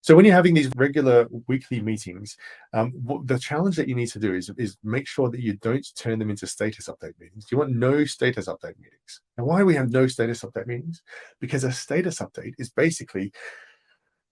So when you're having these regular weekly meetings, the challenge that you need to do is make sure that you don't turn them into status update meetings. You want no status update meetings. And why do we have no status update meetings? Because a status update is basically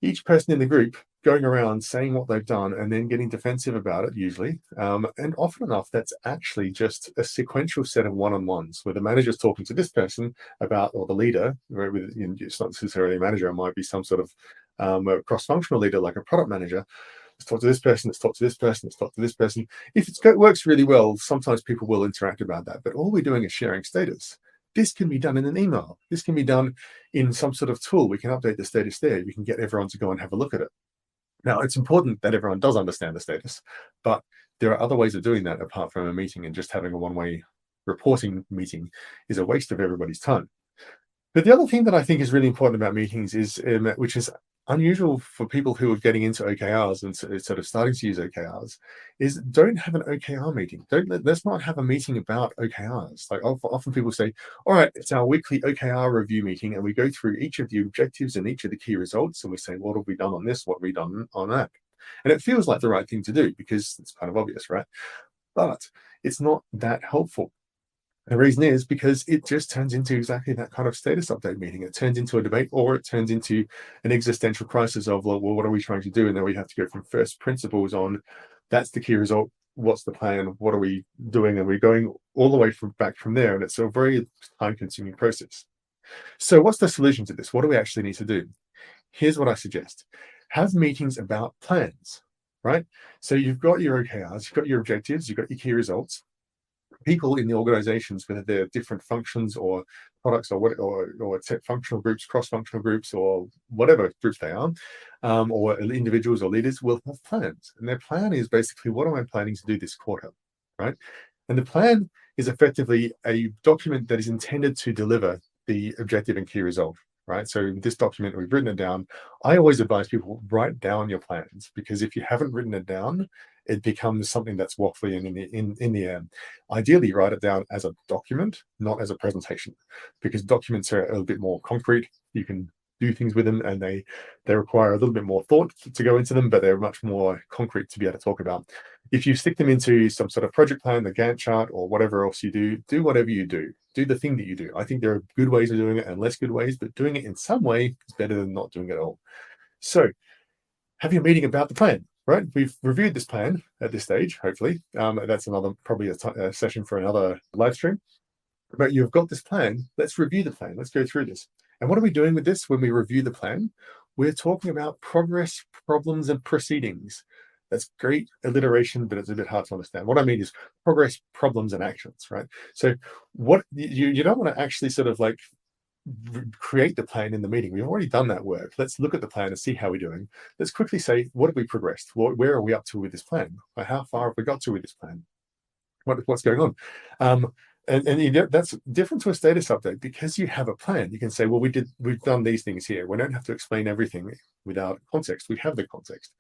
each person in the group going around saying what they've done and then getting defensive about it, usually. And often enough, that's actually just a sequential set of one-on-ones where the manager's talking to this person about, or the leader, it's not necessarily a manager, it might be some sort of a cross-functional leader like a product manager. Let's talk to this person, let's talk to this person, let's talk to this person. If it works really well, sometimes people will interact about that, but all we're doing is sharing status. This can be done in an email. This can be done in some sort of tool. We can update the status there. We can get everyone to go and have a look at it. Now, it's important that everyone does understand the status, but there are other ways of doing that apart from a meeting, and just having a one-way reporting meeting is a waste of everybody's time. But the other thing that I think is really important about meetings is, which is unusual for people who are getting into OKRs and sort of starting to use OKRs, is don't have an OKR meeting. Let's not have a meeting about OKRs. Like often people say, all right, it's our weekly OKR review meeting, and we go through each of the objectives and each of the key results, and we say, what have we done on this? What have we done on that? And it feels like the right thing to do because it's kind of obvious, right? But it's not that helpful. The reason is because it just turns into exactly that kind of status update meeting. It turns into a debate, or it turns into an existential crisis of, well, what are we trying to do? And then we have to go from first principles on, that's the key result, what's the plan, what are we doing? And we're going all the way back from there. And it's a very time-consuming process. So what's the solution to this? What do we actually need to do? Here's what I suggest. Have meetings about plans, right? So you've got your OKRs, you've got your objectives, you've got your key results. People in the organizations, whether they're different functions or products or functional groups, cross-functional groups, or whatever groups they are, or individuals or leaders, will have plans. And their plan is basically, what am I planning to do this quarter, right? And the plan is effectively a document that is intended to deliver the objective and key result, right? So this document, we've written it down. I always advise people, write down your plans, because if you haven't written it down, it becomes something that's waffly in the air. Ideally, write it down as a document, not as a presentation, because documents are a little bit more concrete. You can do things with them, and they require a little bit more thought to go into them, but they're much more concrete to be able to talk about. If you stick them into some sort of project plan, the Gantt chart, or whatever else you do whatever you do. Do the thing that you do. I think there are good ways of doing it and less good ways, but doing it in some way is better than not doing it at all. So have your meeting about the plan, right? We've reviewed this plan at this stage, hopefully. That's probably a session for another live stream. But you've got this plan. Let's review the plan. Let's go through this. And what are we doing with this when we review the plan? We're talking about progress, problems, and proceedings. That's great alliteration, but it's a bit hard to understand. What I mean is progress, problems, and actions, right? So what you don't want to actually sort of like create the plan in the meeting. We've already done that work. Let's look at the plan and see how we're doing. Let's quickly say, what have we progressed? Where are we up to with this plan? How far have we got to with this plan? What's going on? And that's different to a status update, because you have a plan. You can say, well, we've done these things here. We don't have to explain everything without context. We have the context.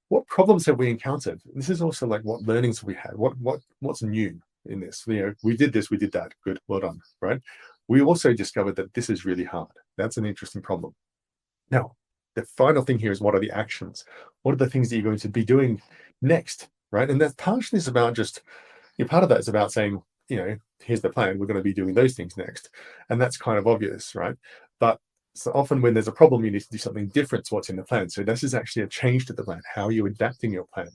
What problems have we encountered? This is also like, what learnings have we had? What's new in this? We did this, we did that. Good, well done, right? We also discovered that this is really hard. That's an interesting problem. Now, the final thing here is, what are the actions? What are the things that you're going to be doing next, right? And that's partially is about just, part of that is about saying, here's the plan. We're going to be doing those things next. And that's kind of obvious, right? But so often when there's a problem, you need to do something different to what's in the plan. So this is actually a change to the plan. How are you adapting your plan?